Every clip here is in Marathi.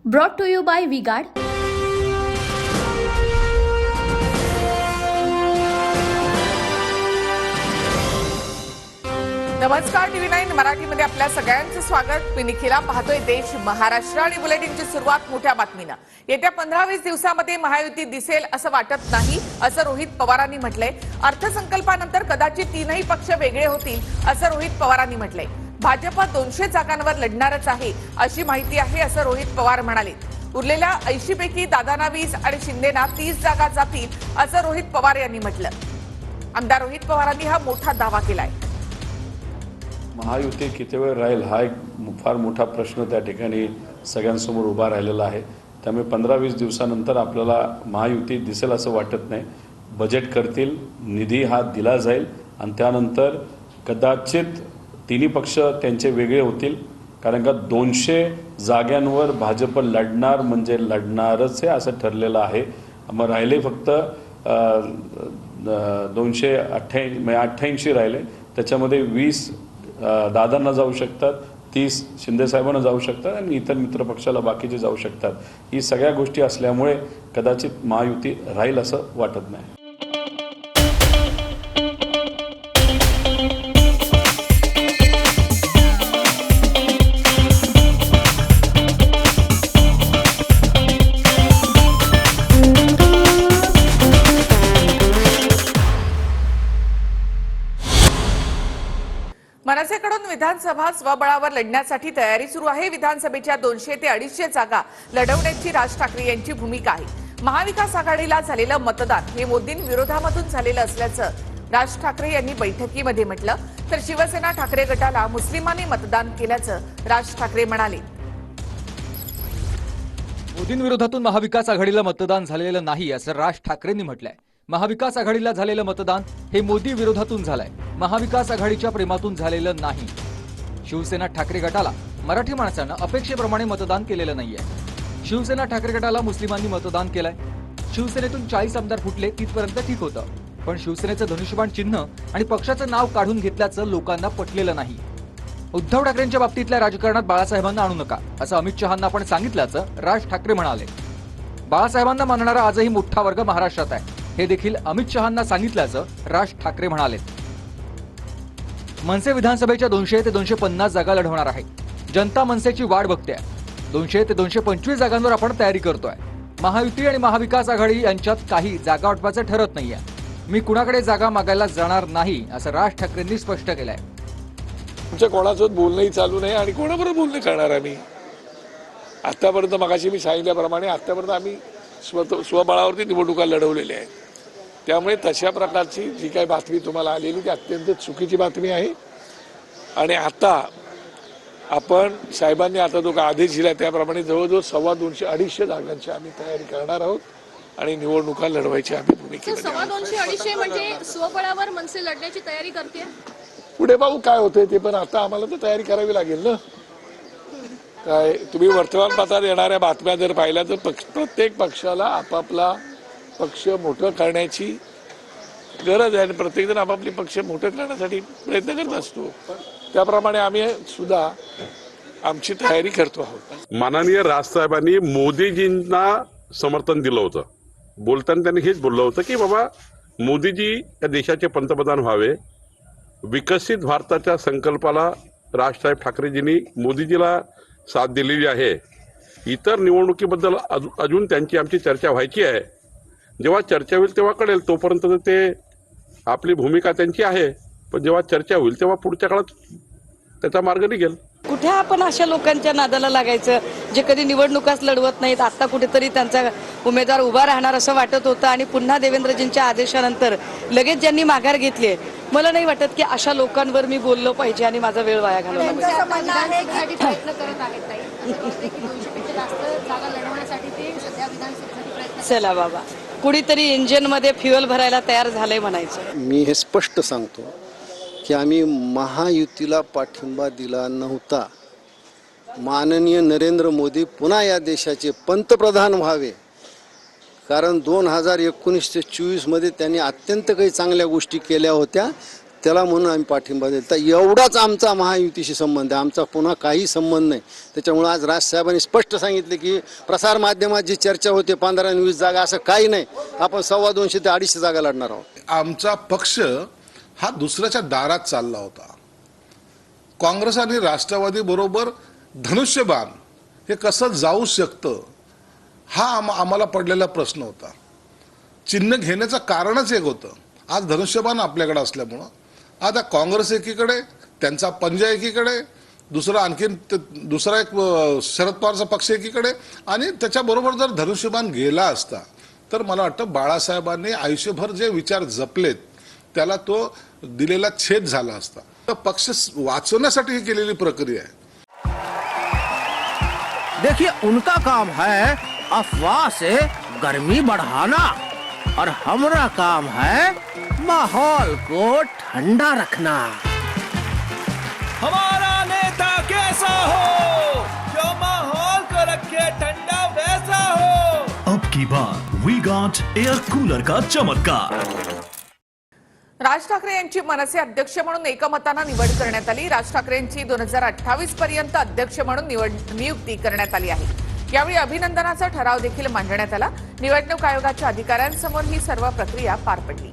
Brought to you by V-Guard. नमस्कार, TV9 मराठीमध्ये आपल्या सगळ्यांचे स्वागत. मी निखिला. पाहतोय देश महाराष्ट्र आणि बुलेटिनची सुरुवात मोठ्या बातमीनं. येत्या 15-20 दिवसांमध्ये महायुती दिसेल असं वाटत नाही, असं रोहित पवारांनी म्हटलंय. अर्थसंकल्पानंतर कदाचित तीनही पक्ष वेगळे होतील असं रोहित पवारांनी म्हटलंय. भाजप 200 जागांवर लढणारच आहे अशी माहिती आहे असं रोहित पवार म्हणाले. उरलेल्या 80 पैकी दादांना 20 आणि शिंदेना 30 जागा जातील असं रोहित पवार यांनी म्हटलं. आमदार रोहित पवारांनी हा मोठा दावा केलाय. महायुती किती वेळ राहील हा एक फार मोठा प्रश्न त्या ठिकाणी सगळ्यांसमोर उभा राहिलेला आहे. त्यामुळे 15-20 दिवसानंतर आपल्याला महायुती दिसेल असं वाटत नाही. बजेट करतील, निधी हा दिला जाईल आणि त्यानंतर कदाचित तिन्ही पक्ष त्यांचे वेगळे होतील. कारण का 200 जाग्यांवर भाजप लढणार म्हणजे लढणारच आहे असं ठरलेलं आहे. मग राहिले फक्त 288 राहिले. त्याच्यामध्ये 20 दादांना जाऊ शकतात, 30 शिंदे साहेबांना जाऊ शकतात आणि इतर मित्र पक्षाला बाकीचे जाऊ शकतात. ही सगळ्या गोष्टी असल्यामुळे कदाचित महायुती राहील असं वाटत नाही. मनसेकडून विधानसभा स्वबळावर लढण्यासाठी तयारी सुरू आहे. विधानसभेच्या 200 ते 250 जागा लढवण्याची राज ठाकरे यांची भूमिका आहे. महाविकास आघाडीला झालेलं मतदान हे मोदींविरोधामधून झालेलं असल्याचं राज ठाकरे यांनी बैठकीमध्ये म्हटलं. तर शिवसेना ठाकरे गटाला मुस्लिमांनी मतदान केल्याचं राज ठाकरे म्हणाले. मोदींविरोधातून महाविकास आघाडीला मतदान झालेलं नाही असं राज ठाकरेंनी म्हटलंय. महाविकास आघाडीला झालेलं मतदान हे मोदी विरोधातून झालंय, महाविकास आघाडीच्या प्रेमातून झालेलं नाही. शिवसेना ठाकरे गटाला मराठी माणसानं अपेक्षेप्रमाणे मतदान केलेलं नाहीये. शिवसेना ठाकरे गटाला मुस्लिमांनी मतदान केलंय. शिवसेनेतून 40 आमदार फुटले तिथपर्यंत ठीक होतं, पण शिवसेनेचं धनुष्यबाण चिन्ह आणि पक्षाचं नाव काढून घेतल्याचं लोकांना पटलेलं नाही. उद्धव ठाकरेंच्या बाबतीतल्या राजकारणात बाळासाहेबांना आणू नका असं अमित शहांना आपण सांगितल्याचं राज ठाकरे म्हणाले. बाळासाहेबांना मानणारा आजही मोठा वर्ग महाराष्ट्रात आहे हे देखील अमित शहांना सांगितल्याचं राज ठाकरे म्हणाले. मनसे विधानसभेच्या 200 ते 250 जागा लढवणार आहे. जनता मनसेची वाट बघते. 200 ते 225 जागांवर आपण तयारी करतोय. महायुती आणि महाविकास आघाडी यांच्यात काही जागा वाटपाचं ठरत नाहीये. मी कुणाकडे जागा मागायला जाणार नाही असं राज ठाकरेंनी स्पष्ट केलंय. तुमच्या कोणासोबत बोलणंही चालू नाही आणि कोणाबरोबर बोलणं करणार आम्ही. आतापर्यंत मगाशी मी सांगितल्याप्रमाणे आतापर्यंत आम्ही स्वबळावरती निवडणुका लढवलेल्या आहेत. त्यामुळे तशा प्रकारची जी काही बातमी तुम्हाला आलेली ती अत्यंत चुकीची बातमी आहे. आणि आता आपण साहेबांनी आता जो आदेश दिला त्याप्रमाणे जवळजवळ 225-250 जागांची आम्ही तयारी करणार आहोत आणि निवडणुका लढवायची आम्ही भूमिकेमध्ये. 250-250 म्हणजे स्वबळावर मनसे लढण्याची तयारी करते. पुढे भाऊ काय होतंय ते पण आता आम्हाला तर तयारी करावी लागेल ना. काय तुम्ही वर्तमानपत्रात येणाऱ्या बातम्या जर पाहिल्या तर प्रत्येक पक्षाला आपापला पक्ष मोठं करण्याची गरज आहे आणि प्रत्येकजण आपापले पक्ष मोठं करण्यासाठी प्रयत्न करत असतो. त्याप्रमाणे आम्ही सुद्धा आमची तयारी करतो आहोत. माननीय राजसाहेबांनी मोदीजींना समर्थन दिलं होतं. बोलताना त्यांनी हेच बोललं होतं की बाबा मोदीजी या देशाचे पंतप्रधान व्हावे. विकसित भारताच्या संकल्पाला राजसाहेब ठाकरेजींनी मोदीजीला साथ दिलेली आहे. इतर निवडणुकीबद्दल अजून त्यांची आमची चर्चा व्हायची आहे. जेव्हा चर्चा होईल तेव्हा कळेल. तोपर्यंत ते आपली भूमिका त्यांची आहे, पण जेव्हा चर्चा होईल तेव्हा पुढच्या काळात त्याचा मार्ग निघेल. कुठे आपण अशा लोकांच्या नादाला लागायचं जे कधी निवडणुकाच लढवत नाहीत. आता कुठेतरी त्यांचा उमेदवार उभा राहणार असं वाटत होतं आणि पुन्हा देवेंद्रजींच्या आदेशानंतर लगेच ज्यांनी माघार घेतली. मला नाही वाटत की अशा लोकांवर मी बोललो पाहिजे आणि माझा वेळ वाया घालवला पाहिजे. चला बाबा, कुणीतरी इंजिनमध्ये फ्युएल भरायला तयार झालंय म्हणायचं. मी हे स्पष्ट सांगतो की आम्ही महायुतीला पाठिंबा दिला नव्हता. माननीय नरेंद्र मोदी पुन्हा या देशाचे पंतप्रधान व्हावे, कारण 2019 ते 24 मध्ये त्यांनी अत्यंत काही चांगल्या गोष्टी केल्या होत्या. त्याला म्हणून आम्ही पाठिंबा दिला. तर एवढाच आमचा महायुतीशी संबंध आहे, आमचा पुन्हा काही संबंध नाही. त्याच्यामुळे आज राजसाहेबांनी स्पष्ट सांगितले की प्रसारमाध्यमात जी चर्चा होते 15 आणि 20 जागा, असं काही नाही. आपण 250 ते 250 जागा लढणार आहोत. आमचा पक्ष हा दुसऱ्याच्या दारात चालला होता. काँग्रेस आणि राष्ट्रवादी बरोबर धनुष्यबाण हे कसं जाऊ शकतं हा आम्हाला पडलेला प्रश्न होता. चिन्ह घेण्याचं कारणच एक होतं. आज धनुष्यबाण आपल्याकडे असल्यामुळं आता काँग्रेस एकीकडे, त्यांचा पंजा एकीकडे, दुसरा एक शरद पवारचा पक्ष एकीकडे, आणि त्याच्याबरोबर जर धनुष्यबाण गेला असता तर मला वाटतं बाळासाहेबांनी आयुष्यभर जे विचार जपलेत त्याला तो दिलेला छेद झाला असता. तर पक्ष वाचवण्यासाठी ही केलेली प्रक्रिया आहे. देखिए, उनका काम है अफवाह से गर्मी बढ़ाना और हमारा काम है माहौल को ठंडा रखना. हमारा नेता कैसा हो जो माहौल को रखे ठंडा वैसा हो. अब की बार वी गॉट एयर कूलर का चमत्कार. राज ठाकरे यांची मनसे अध्यक्ष म्हणून एकमतानं निवड करण्यात आली. राज ठाकरेंची 2028 पर्यंत अध्यक्ष म्हणून नियुक्ती करण्यात आली आहे. यावेळी अभिनंदनाचा ठराव देखील मांडण्यात आला. निवडणूक आयोगाच्या अधिकाऱ्यांसमोर ही सर्व प्रक्रिया पार पडली.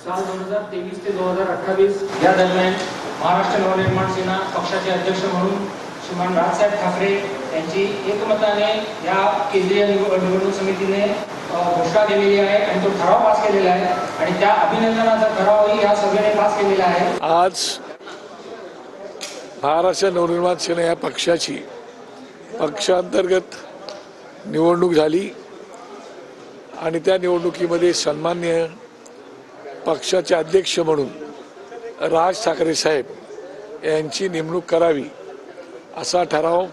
साल 2023 ते 2028 या दरम्यान महाराष्ट्र नवनिर्माण सेना पक्षाचे अध्यक्ष म्हणून श्रीमान राजसाहेब ठाकरे यांची एकमताने या केंद्रीय निवडणूक समितीने घोषणा केलेली आहे आणि तो ठराव पास केलेला आहे आणि त्या अभिनंदनाचा ठरावही या सभेने पास केलेला आहे. आज महाराष्ट्र नवनिर्माण सेना या पक्षाची पक्षांतर्गत निवडणूक झाली आणि त्या निवडणुकीमध्ये सन्माननीय पक्षाचे अध्यक्ष म्हणून राज ठाकरे साहेब यांची नेमणूक करावी असा ठराव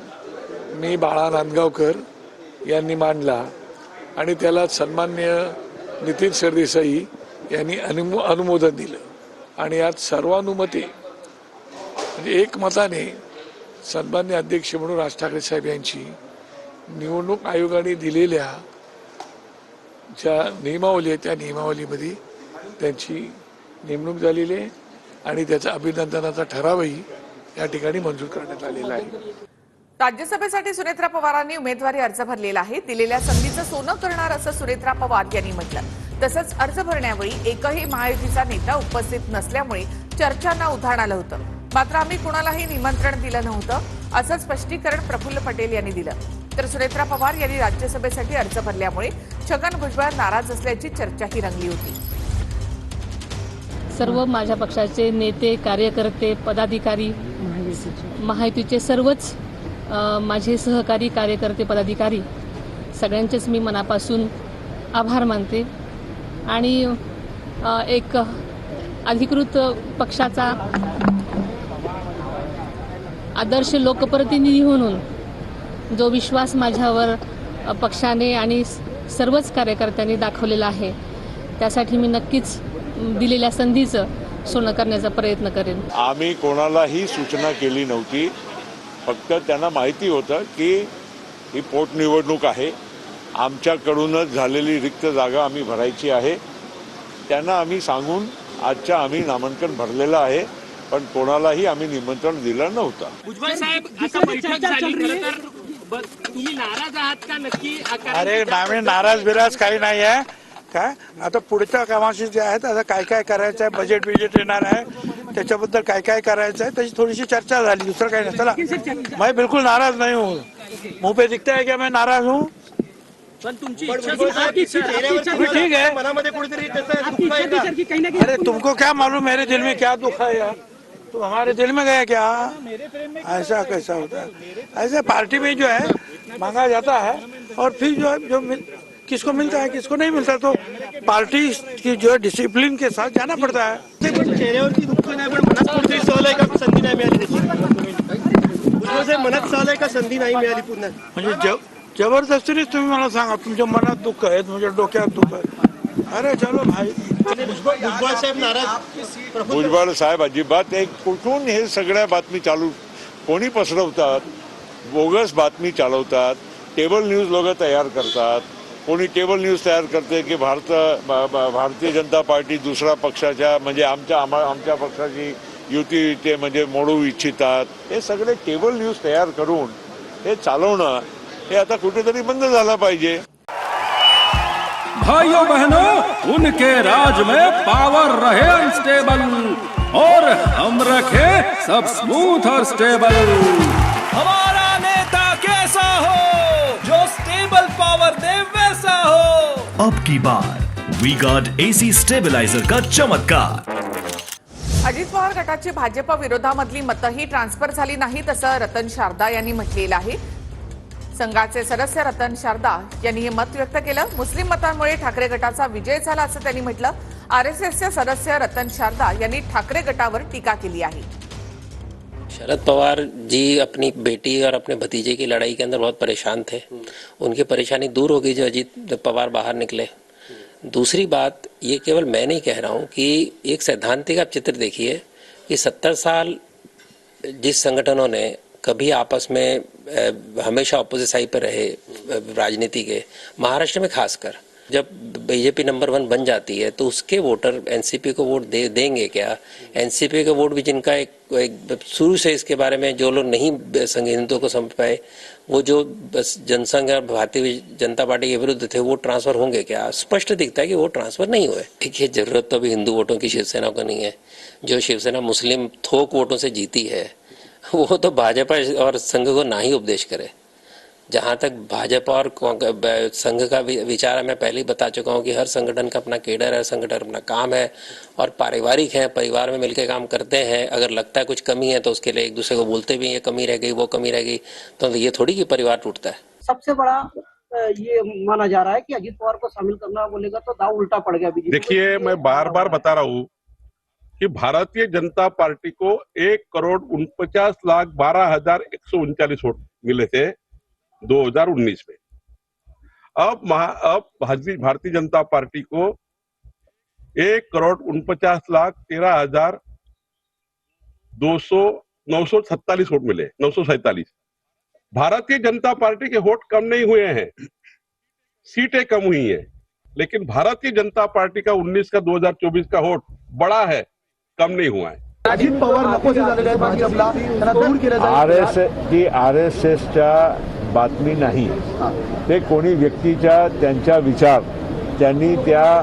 मी बाळा नांदगावकर यांनी मांडला आणि त्याला सन्माननीय नितीन सरदेसाई यांनी अनुमोदन दिलं आणि यात सर्वानुमते म्हणजे एकमताने सन्माननीय अध्यक्ष म्हणून राज ठाकरे साहेब यांची निवडणूक आयोगाने दिलेल्या ज्या नियमावली आहे त्या नियमावलीमध्ये त्यांची नेमणूक झालेली आहे आणि त्याचा अभिनंदनाचा ठरावही या ठिकाणी मंजूर करण्यात आलेला आहे. राज्यसभेसाठी सुनेत्रा पवारांनी उमेदवारी अर्ज भरलेला आहे. दिलेल्या संधीचं सोनं करणार असं सुनेत्रा पवार यांनी म्हटलं. तसंच अर्ज भरण्यावेळी एकही महायुतीचा नेता उपस्थित नसल्यामुळे चर्चांना उधाण आलं होतं. मात्र आम्ही कुणालाही निमंत्रण दिलं नव्हतं असं स्पष्टीकरण प्रफुल्ल पटेल यांनी दिलं. तर सुनेत्रा पवार यांनी राज्यसभेसाठी अर्ज भरल्यामुळे छगन भुजबळ नाराज असल्याची चर्चाही रंगली होती. सर्व माझ्या पक्षाचे नेते, कार्यकर्ते, पदाधिकारी, महायुतीचे सर्वच माझे सहकारी, कार्यकर्ते, पदाधिकारी सगळ्यांचेच मी मनापासून आभार मानते आणि एक अधिकृत पक्षाचा आदर्श लोकप्रतिनिधी म्हणून जो विश्वास माझ्यावर पक्षाने आणि सर्वच कार्यकर्त्यांनी दाखवलेला आहे त्यासाठी मी नक्कीच दिलेल्या संधीचं सोनं करण्याचा प्रयत्न करेन. आम्ही कोणालाही सूचना केली नव्हती. फक्त त्यांना माहिती होतं की ही पोटनिवडणूक आहे, आमच्याकडूनच झालेली रिक्त जागा आम्ही भरायची आहे. त्यांना आम्ही सांगून आजच्या आम्ही नामांकन भरलेलं आहे, पण कोणालाही आम्ही निमंत्रण दिलं नव्हतं. भुजबळ साहेब, आता बैठक झाली तर तुम्ही नाराज आहात का नक्की? अरे आम्ही नाराज काही नाही आहे. काय आता पुढच्या कामाशी जे आहेत आता काय काय करायचं आहे, बजेट येणार आहे, त्याच्याबद्दल काय काय करायचं आहे त्याची थोडीशी चर्चा झाली. दुसरं काही नाही. चला, मैं बिल्कुल नाराज नहीं हूँ. मुंह पे दिखता है क्या मैं नाराज हूँ? पण तुमची ठीक है. अरे तुमको क्या मालूम मेरे दिल में क्या दुख है यार? तुम हमारे दिल में गए क्या? ऐसा कैसा होता है? ऐसे पार्टी में जो है मांगा जाता है और फिर जो है जो किसको मिलता है किसको नहीं मिलता, तो पार्टी की जो डिसिप्लिन के साथ जाना पड़ता है. चेहऱ्यावरती दुःख नाही पण मनात कुठेतरी सहल आहे का संधी नाही मिळाली त्याची? मनात सहल आहे का संधी नाही मिळाली पुन्हा? म्हणजे जबरदस्तीनेच तुम्ही मला सांगा तुमच्या मनात दुःख आहे, तुमच्या डोक्यात दुःख आहे. अरे चलो भाई. भुजबळ साहेब नाराज? भुजबळ साहेब अजिबात एक कुठून हे सगळ्या बातमी चालू कोणी पसरवतात, बोगस बातमी चालवतात, टेबल न्यूज लोक तयार करतात. कोणी टेबल न्यूज तयार करते की भारतीय जनता पार्टी दुसऱ्या पक्षाच्या म्हणजे आमच्या पक्षाची युती ते म्हणजे मोडू इच्छितात. हे सगळे टेबल न्यूज तयार करून हे चालवणं हे आता कुठेतरी बंद झालं पाहिजे. भाइयों बहनों, उनके राज में पावर रहे अनस्टेबल और हम रखे सब स्मूथ और स्टेबल. हमारा नेता कैसा हो जो स्टेबल पावर दे वैसा हो. अब की बार वी गॉट एसी स्टेबलाइजर का चमत्कार. अजित पवार गटाची भाजप विरोधामधली मतंही ट्रान्सफर झाली नाहीत असं रतन शारदा यांनी म्हटलेलं आहे. संघाचे सदस्य रतन शारदा यांनी हे मत व्यक्त केलं. मुस्लिम मतांमुळे ठाकरे गटाचा विजय झाला असं त्यांनी म्हटलं. आरएसएसचे सदस्य रतन शारदा यांनी ठाकरे गटावर टीका केली आहे. शरद पवार जी अपनी बेटी और अपने भतीजे की लड़ाई के अंदर बहुत परेशान थे. उनकी परेशानी दूर हो गई जो अजीत पवार बाहर निकले. दूसरी बात, ये केवल मैं नहीं कह रहा हूं कि एक सैद्धांतिक आप चित्र देखिए कि 70 साल जिस संगठनों ने कभी आपस में हमेशा ऑपोजिट साइड पर रहे राजनीति के, महाराष्ट्र में खासकर जब बीजेपी नंबर 1 बन जाती है तो उसके वोटर एनसीपी को वोट देंगे क्या? एनसीपी का वोट भी जिनका एक शुरू से इसके बारे में जो लोग नहीं संघ हिंदुओं को समझ पाए, वो जो बस जनसंघ और भारतीय जनता पार्टी के विरुद्ध थे, वो ट्रांसफर होंगे क्या? स्पष्ट दिखता है कि वो ट्रांसफर नहीं हुए. ठीक है, जरूरत तो अभी हिंदू वोटों की शिवसेना को नहीं है. जो शिवसेना मुस्लिम थोक वोटों से जीती है वो तो भाजपा और संघ को ना ही उपदेश करे. जहां तक भाजपा और संघ का विचार है, मैं पहले ही बता चुका हूं कि हर संगठन का अपना केडर है, संगठन अपना काम है और पारिवारिक है, परिवार में मिलकर काम करते हैं. अगर लगता है कुछ कमी है तो उसके लिए एक दूसरे को बोलते भी ये कमी रह गई, वो कमी रह गई, तो ये थोड़ी कि परिवार टूटता है. सबसे बड़ा ये माना जा रहा है कि अजित पवार को शामिल करना बोलेगा तो दाव उल्टा पड़ गया बीजेपी. देखिए, मैं बार बार बता रहा हूँ कि भारतीय जनता पार्टी को 1,49,12,139 वोट मिले थे 2019 में. अब भारतीय जनता पार्टी को 1,49,13,947 वोट मिले. 947. भारतीय जनता पार्टी के वोट कम नहीं हुए हैं, सीटें कम हुई हैं, लेकिन भारतीय जनता पार्टी का 19 का 2024 का वोट बड़ा है, कम नहीं हुआ है. अजित पवार नकोशी झालेले आहेत भाजपला, त्यांना दूर केलं जाईल. आरएसएसच्या बातमी नाही, ते कोणी व्यक्तीच्या त्यांच्या विचार त्यांनी त्या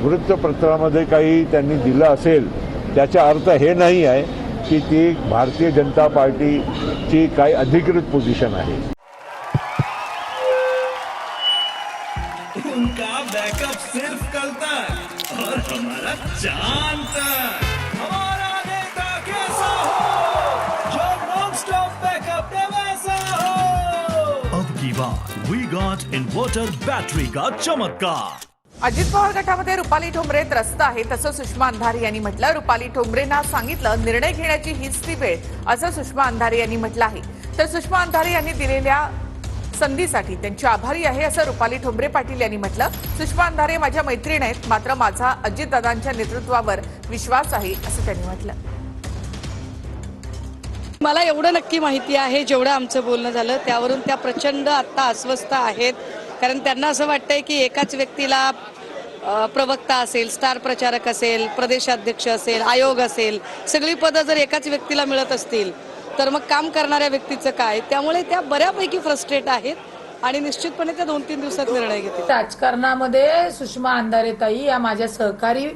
वृत्तपत्रामध्ये काही त्यांनी दिलं असेल, त्याचा अर्थ हे नाही आहे की ती भारतीय जनता पार्टीची काही अधिकृत पोझिशन आहे. उनका बैकअप सिर्फ कल तक और हमारा चांद तक. हमारा नेता कैसा हो जो नॉन स्टॉप बैकअप दे वैसा हो. अब की बार वी गॉट इन्वर्टर बैटरी का चमत्कार. अजित पवार गटामध्ये रुपाली ठोंबरे त्रस्त आहेत असं सुषमा अंधारे यांनी म्हटलं. रुपाली ठोंबरेंना सांगितलं निर्णय घेण्याची हीच ती वेळ असं सुषमा अंधारे यांनी म्हटलं आहे. तर सुषमा अंधारे यांनी दिलेल्या संधीसाठी त्यांची आभारी आहे असं रुपाली ठोंबरे पाटील यांनी म्हटलं. सुषमा अंधारे माझ्या मैत्रीण आहेत, मात्र माझा अजितदादांच्या नेतृत्वावर विश्वास आहे असं त्यांनी म्हटलं. मला एवढं नक्की माहिती आहे, जेवढं आमचं बोलणं झालं त्यावरून त्या प्रचंड आता अस्वस्थ आहेत. कारण त्यांना असं वाटतंय की एकाच व्यक्तीला प्रवक्ता असेल, स्टार प्रचारक असेल, प्रदेशाध्यक्ष असेल, आयोग असेल, सगळी पदं जर एकाच व्यक्तीला मिळत असतील तर मग काम करणाऱ्या व्यक्तीचं काय. त्यामुळे त्या बऱ्यापैकी फ्रस्ट्रेट आहेत आणि निश्चितपणे त्या 2-3 दिवसात निर्णय घेतील. राजकारणामध्ये सुषमा अंधारे ताई या माझ्या सहकारी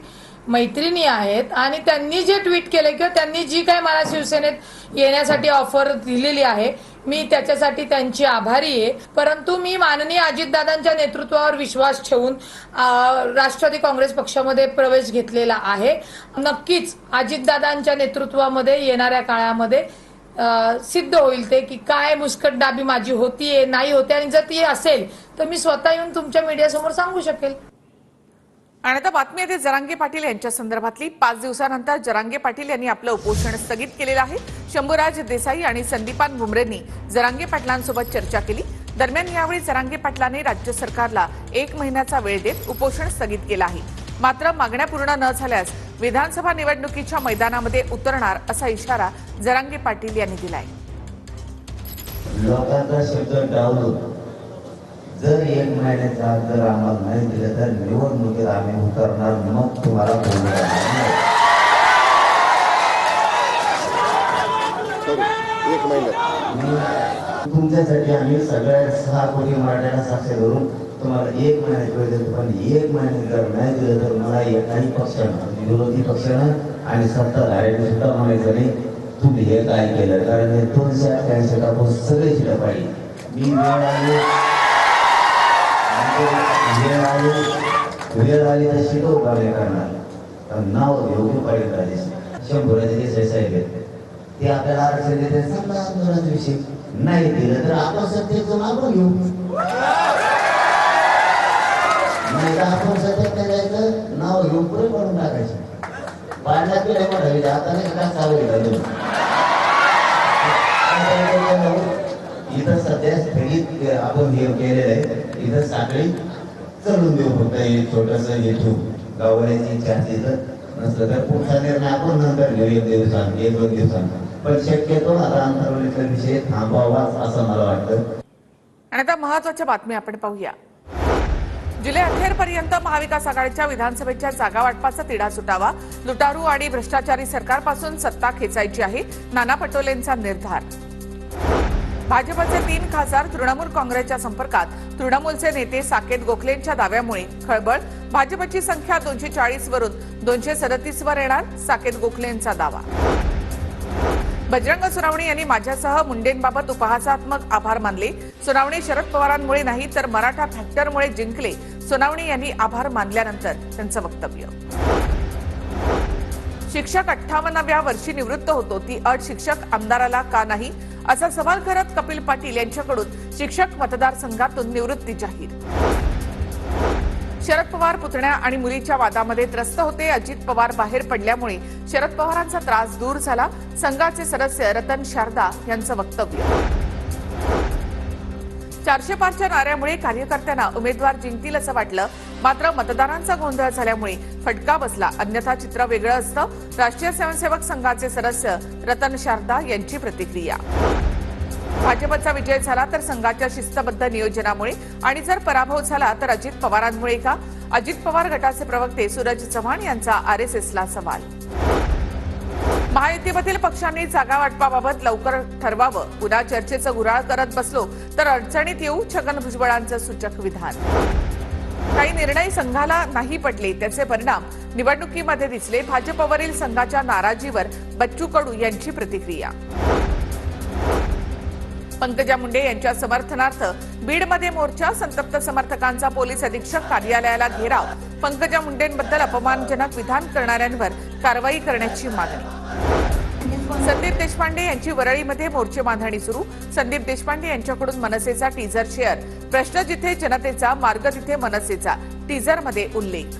मैत्रिणी आहेत आणि त्यांनी जे ट्विट केले किंवा त्यांनी जी काय मला शिवसेनेत येण्यासाठी ऑफर दिलेली आहे, मी त्याच्यासाठी त्यांची आभारी आहे. परंतु मी माननीय अजितदादांच्या नेतृत्वावर विश्वास ठेवून राष्ट्रवादी काँग्रेस पक्षामध्ये प्रवेश घेतलेला आहे. नक्कीच अजितदादांच्या नेतृत्वामध्ये येणाऱ्या काळामध्ये सिद्ध होईल ते की काय मुस्कटदाबी माझी होतीये नाही होते, आणि जर ती असेल तर मी स्वतः येऊन तुमच्या मीडियासमोर सांगू शकेल. आणि आता बातमी येते जरांगे पाटील यांच्या संदर्भातली. 5 दिवसानंतर जरांगे पाटील यांनी आपलं उपोषण स्थगित केलेलं आहे. शंभूराज देसाई आणि संदीपान भुमरेंनी जरांगे पाटलांसोबत चर्चा केली. दरम्यान यावेळी जरांगे पाटलांनी राज्य सरकारला 1 महिन्याचा वेळ देत उपोषण स्थगित केलं आहे. मात्र मागण्या पूर्ण न झाल्यास विधानसभा निवडणुकीच्या मैदानामध्ये उतरणार असा इशारा जरांगे पाटील यांनी दिलाय. लोकांचा शब्द डावलून जर 1 महिन्याच्या आत जर आम्हाला नाही दिलं तर निवडणुकीत आम्ही उतरणार, मग तुम्हाला बोलू नाही. 1 महिन्यात तुमच्यासाठी आम्ही सगळ्या 6 कोटी मराठ्यांना साक्ष धरून तुम्हाला 1 महिन्यात वेळ देतो. पण 1 महिन्यात जर नाही दिलं तर मला एकाही पक्षानं, विरोधी पक्षानं आणि सत्ताधाऱ्यांनी सुद्धा म्हणायचं नाही तुम्ही हे काय केलं. कारण हे 288 टाकून सगळे शिटा पाहिजे. मी वेळ आली तर शिटो उभारले करणार, नाव योग्य पाहिजे पाहिजे. 100 जे साहेब आहेत ते आपल्याला आरक्षण देते, समजा आंदोलनाचा विषय नाही दिलं तर आपण सत्तेचं मागून घेऊ, नाही तर आपण सत्तेत नाही जायचं, नाव घेऊन पुढे पडून टाकायचं. पाडला केलं मोठा आता नाही का चालू इथं सध्या स्थगित आपण हे केलेलं आहे. इथं साखळी चढून देऊ, फक्त हे छोटस हे ठेवू. गाववाल्याची इच्छा तिथं नसलं तर पुढचा निर्णय आपण नंतर घेऊ, 1 दिवसांनी 1-2 दिवसांनी. पण शक्यतो आता आंतरवलीचा विषय थांबवावाच असं मला वाटतं. आणि आता महत्वाच्या बातमी आपण पाहूया. जुलै अखेरपर्यंत महाविकास आघाडीच्या विधानसभेच्या जागा वाटपाचा तिढा सुटावा, लुटारू आणि भ्रष्टाचारी सरकारपासून सत्ता खेचायची आहे, नाना पटोलेंचा निर्धार. भाजपचे 3 खासदार तृणमूल काँग्रेसच्या संपर्कात, तृणमूलचे नेते साकेत गोखलेंच्या दाव्यामुळे खळबळ. भाजपची संख्या 240 वरून 237 वर येणार, साकेत गोखलेंचा दावा. बजरंग सोनावणे यांनी माझ्यासह मुंडेंबाबत उपहासात्मक आभार मानले. सोनावणे शरद पवारांमुळे नाही तर मराठा फॅक्टरमुळे जिंकले, सोनावणे यांनी आभार मानल्यानंतर त्यांचं वक्तव्य. शिक्षक 58व्या वर्षी निवृत्त होतो, ती अट शिक्षक आमदाराला का नाही, असा सवाल करत कपिल पाटील यांच्याकडून शिक्षक मतदारसंघातून निवृत्ती जाहीर. शरद पवार पुतण्या आणि मुलीच्या वादामध्ये त्रस्त होते, अजित पवार बाहेर पडल्यामुळे शरद पवारांचा त्रास दूर झाला, संघाचे सदस्य रतन शारदा यांचं वक्तव्य. 400 पारच्या नाऱ्यामुळे कार्यकर्त्यांना उमेदवार जिंकतील असं वाटलं, मात्र मतदारांचा गोंधळ झाल्यामुळे फटका बसला, अन्यथा चित्र वेगळं असतं, राष्ट्रीय स्वयंसेवक संघाचे सदस्य रतन शारदा यांची प्रतिक्रिया. भाजपचा विजय झाला तर संघाच्या शिस्तबद्ध नियोजनामुळे आणि जर पराभव झाला तर अजित पवारांमुळे का, अजित पवार गटाचे प्रवक्ते सूरज चव्हाण यांचा आरएसएसला सवाल. महायुतीमधील पक्षांनी जागा वाटपाबाबत लवकर ठरवावं, पुन्हा चर्चेचं गुऱ्हाळ करत बसलो तर अडचणीत येऊ, छगन भुजबळांचं सूचक विधान. काही निर्णय संघाला नाही पटले, त्याचे परिणाम निवडणुकीमध्ये दिसले, भाजपवरील संघाच्या नाराजीवर बच्चू कडू यांची प्रतिक्रिया. पंकजा मुंडे यांच्या समर्थनार्थ बीडमध्ये मोर्चा, संतप्त समर्थकांचा पोलीस अधीक्षक कार्यालयाला घेराव, पंकजा मुंडेंबद्दल अपमानजनक विधान करणाऱ्यांवर कारवाई करण्याची मागणी. संदीप देशपांडे यांची वरळीमध्ये मोर्चे बांधणी सुरू, संदीप देशपांडे यांच्याकडून मनसेचा टीजर शेअर, प्रश्न जिथे जनतेचा, मार्ग तिथे मनसेचा, टीजरमध्ये उल्लेख.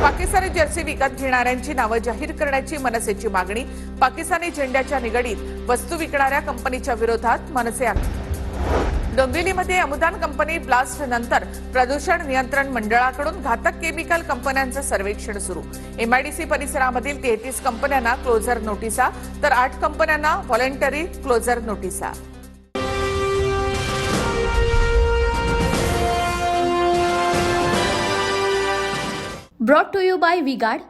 पाकिस्तानी जर्सी विकत घेणाऱ्यांची नावं जाहीर करण्याची मनसेची मागणी, पाकिस्तानी झेंड्याच्या निगडीत वस्तू विकणाऱ्या कंपनीच्या विरोधात मनसे. डोंबिवलीमध्ये अमुदान कंपनी ब्लास्ट नंतर प्रदूषण नियंत्रण मंडळाकडून घातक केमिकल कंपन्यांचं सर्वेक्षण सुरू, एमआयडीसी परिसरामधील 33 कंपन्यांना क्लोजर नोटिसा तर 8 कंपन्यांना व्हॉलंटरी क्लोजर नोटिसा. Brought to you by V-Guard,